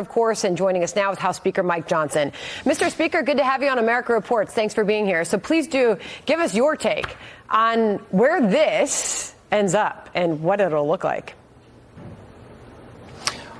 Of course, and joining us now is House Speaker Mike Johnson. Mr. Speaker, good to have you on America Reports. Thanks for being here. So please do give us your take on where this ends up and what it'll look like.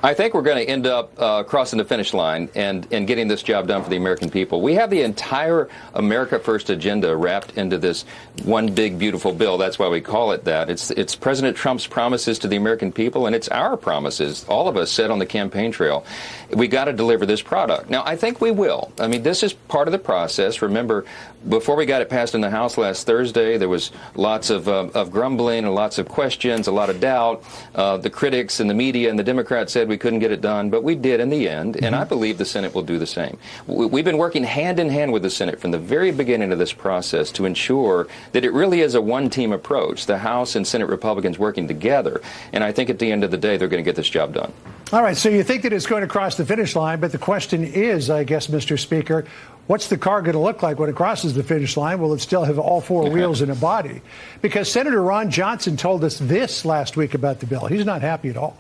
I think we're going to end up crossing the finish line and getting this job done for the American people. We have the entire America First agenda wrapped into this one big, beautiful bill. That's why we call it that. It's President Trump's promises to the American people, and it's our promises, all of us said on the campaign trail. We got to deliver this product. Now, I think we will. I mean, this is part of the process. Remember, before we got it passed in the House last Thursday, there was lots of grumbling and lots of questions, a lot of doubt. The critics and the media and the Democrats said we couldn't get it done, but we did in the end, and I believe the Senate will do the same. We've been working hand in hand with the Senate from the very beginning of this process to ensure that it really is a one-team approach, the House and Senate Republicans working together, and I think at the end of the day, they're going to get this job done. All right, so you think that it's going to cross the finish line, but the question is, I guess, Mr. Speaker, what's the car going to look like when it crosses the finish line? Will it still have all four wheels and a body? Because Senator Ron Johnson told us this last week about the bill. He's not happy at all.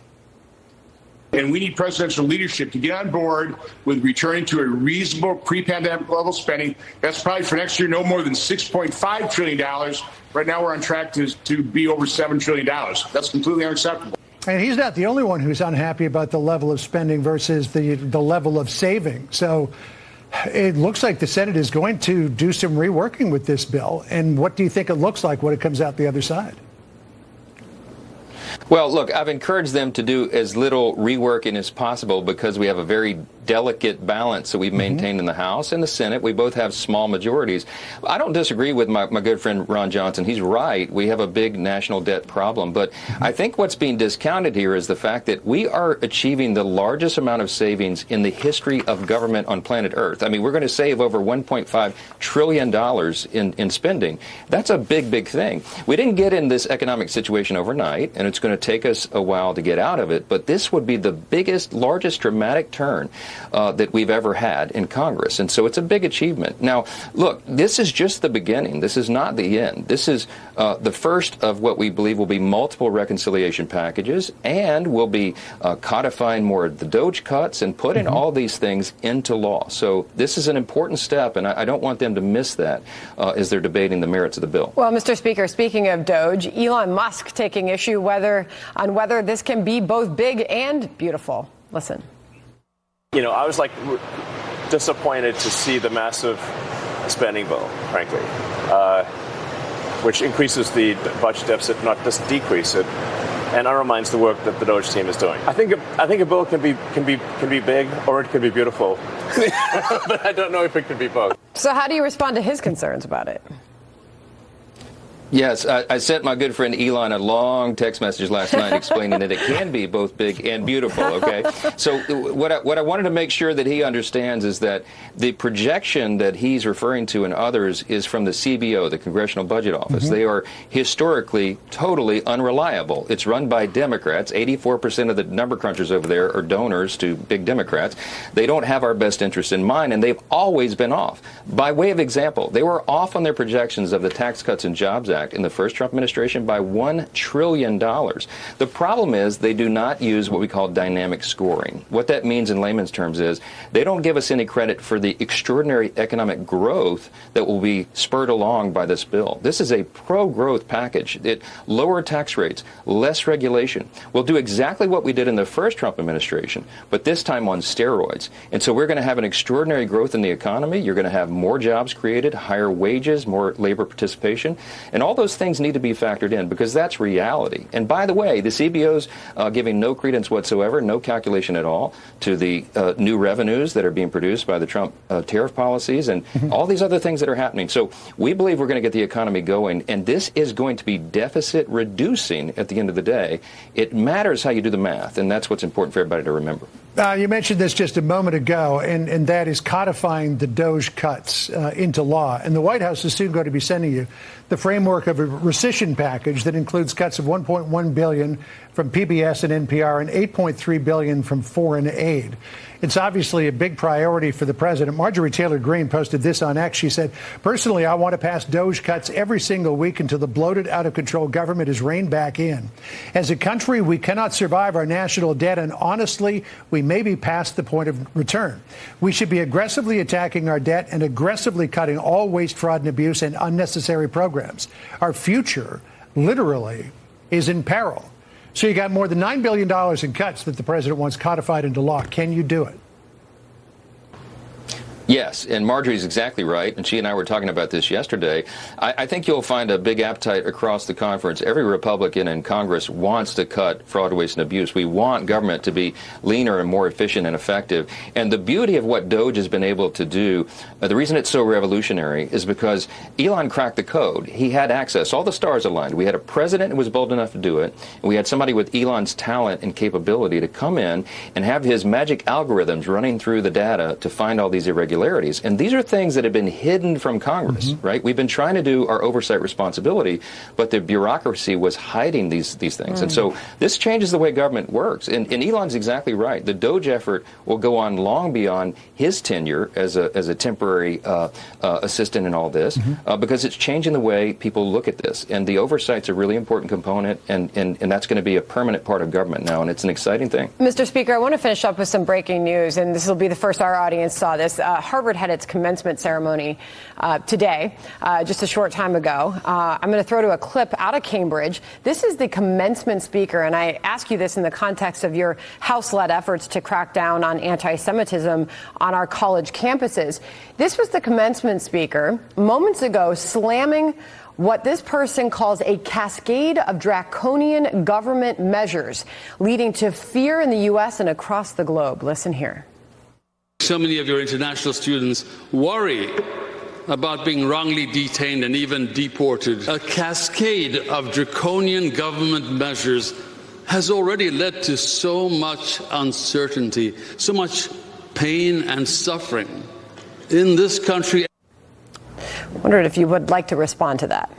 And we need presidential leadership to get on board with returning to a reasonable pre-pandemic level spending. That's probably for next year no more than $6.5 trillion. Right now we're on track to be over $7 trillion. That's completely unacceptable. And he's not the only one who's unhappy about the level of spending versus the level of saving. So it looks like the Senate is going to do some reworking with this bill. And what do you think it looks like when it comes out the other side? Well, look, I've encouraged them to do as little reworking as possible because we have a very delicate balance that we've maintained in the House and the Senate. We both have small majorities. I don't disagree with my good friend Ron Johnson. He's right. We have a big national debt problem. But I think what's being discounted here is the fact that we are achieving the largest amount of savings in the history of government on planet Earth. I mean, we're going to save over $1.5 trillion in spending. That's a big, big thing. We didn't get in this economic situation overnight, and it's going to take us a while to get out of it. But this would be the biggest, largest dramatic turn that we've ever had in Congress. And so it's a big achievement. Now, look, this is just the beginning. This is not the end. This is the first of what we believe will be multiple reconciliation packages, and we'll be codifying more of the Doge Cuts and putting all these things into law. So this is an important step, and I don't want them to miss that as they're debating the merits of the bill. Well, Mr. Speaker, speaking of Doge, Elon Musk taking issue on whether this can be both big and beautiful. Listen. You know, I was disappointed to see the massive spending bill, frankly, which increases the budget deficit, not just decrease it, and undermines the work that the Doge team is doing. I think a bill can be big or it can be beautiful, but I don't know if it can be both. So how do you respond to his concerns about it? Yes, I sent my good friend Elon a long text message last night explaining that it can be both big and beautiful, okay? So what I wanted to make sure that he understands is that the projection that he's referring to and others is from the CBO, the Congressional Budget Office. They are historically totally unreliable. It's run by Democrats. 84% of the number crunchers over there are donors to big Democrats. They don't have our best interest in mind, and they've always been off. By way of example, they were off on their projections of the Tax Cuts and Jobs Act in the first Trump administration by $1 trillion. The problem is they do not use what we call dynamic scoring. What that means in layman's terms is they don't give us any credit for the extraordinary economic growth that will be spurred along by this bill. This is a pro-growth package. It lower tax rates, less regulation. We'll do exactly what we did in the first Trump administration, but this time on steroids. And so we're going to have an extraordinary growth in the economy. You're going to have more jobs created, higher wages, more labor participation, and all those things need to be factored in because that's reality. And by the way, the CBO's giving no credence whatsoever, no calculation at all to the new revenues that are being produced by the Trump tariff policies and all these other things that are happening. So we believe we're going to get the economy going, and this is going to be deficit reducing at the end of the day. It matters how you do the math, and that's what's important for everybody to remember. You mentioned this just a moment ago, and that is codifying the Doge Cuts into law. And the White House is soon going to be sending you the framework of a rescission package that includes cuts of $1.1 billion from PBS and NPR and $8.3 billion from foreign aid. It's obviously a big priority for the president. Marjorie Taylor Greene posted this on X. She said, personally, I want to pass Doge cuts every single week until the bloated, out-of-control government is reined back in. As a country, we cannot survive our national debt, and honestly, we maybe past the point of return. We should be aggressively attacking our debt and aggressively cutting all waste, fraud, and abuse and unnecessary programs. Our future, literally, is in peril. So you got more than $9 billion in cuts that the president wants codified into law. Can you do it? Yes, and Marjorie's exactly right, and she and I were talking about this yesterday. I think you'll find a big appetite across the conference. Every Republican in Congress wants to cut fraud, waste, and abuse. We want government to be leaner and more efficient and effective. And the beauty of what Doge has been able to do, the reason it's so revolutionary is because Elon cracked the code. He had access. All the stars aligned. We had a president who was bold enough to do it, and we had somebody with Elon's talent and capability to come in and have his magic algorithms running through the data to find all these irregularities. And these are things that have been hidden from Congress, right? We've been trying to do our oversight responsibility, but the bureaucracy was hiding these things. And so this changes the way government works. And Elon's exactly right. The Doge effort will go on long beyond his tenure as a temporary assistant in all this, because it's changing the way people look at this. And the oversight's a really important component, and that's going to be a permanent part of government now, and it's an exciting thing. Mr. Speaker, I want to finish up with some breaking news, and this will be the first our audience saw this. Harvard had its commencement ceremony today, just a short time ago. I'm going to throw to a clip out of Cambridge. This is the commencement speaker, and I ask you this in the context of your House-led efforts to crack down on anti-Semitism on our college campuses. This was the commencement speaker moments ago slamming what this person calls a cascade of draconian government measures leading to fear in the U.S. and across the globe. Listen here. So many of your international students worry about being wrongly detained and even deported. A cascade of draconian government measures has already led to so much uncertainty, so much pain and suffering in this country. Wondered if you would like to respond to that.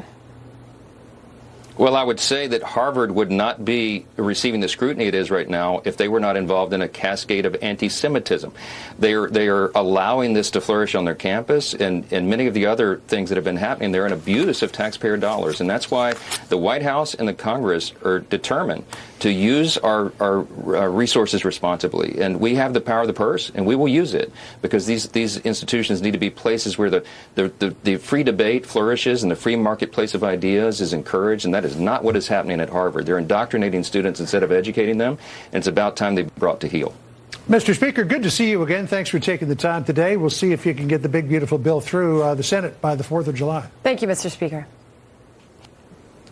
Well, I would say that Harvard would not be receiving the scrutiny it is right now if they were not involved in a cascade of anti-Semitism. They are allowing this to flourish on their campus, and many of the other things that have been happening, they're an abuse of taxpayer dollars. And that's why the White House and the Congress are determined to use our resources responsibly. And we have the power of the purse, and we will use it, because these institutions need to be places where the free debate flourishes and the free marketplace of ideas is encouraged, and that is not what is happening at Harvard. They're indoctrinating students instead of educating them, and it's about time they brought to heel. Mr. Speaker, good to see you again. Thanks for taking the time today. We'll see if you can get the big, beautiful bill through the Senate by the 4th of July. Thank you, Mr. Speaker.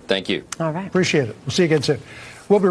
Thank you. All right. Appreciate it. We'll see you again soon. We'll be right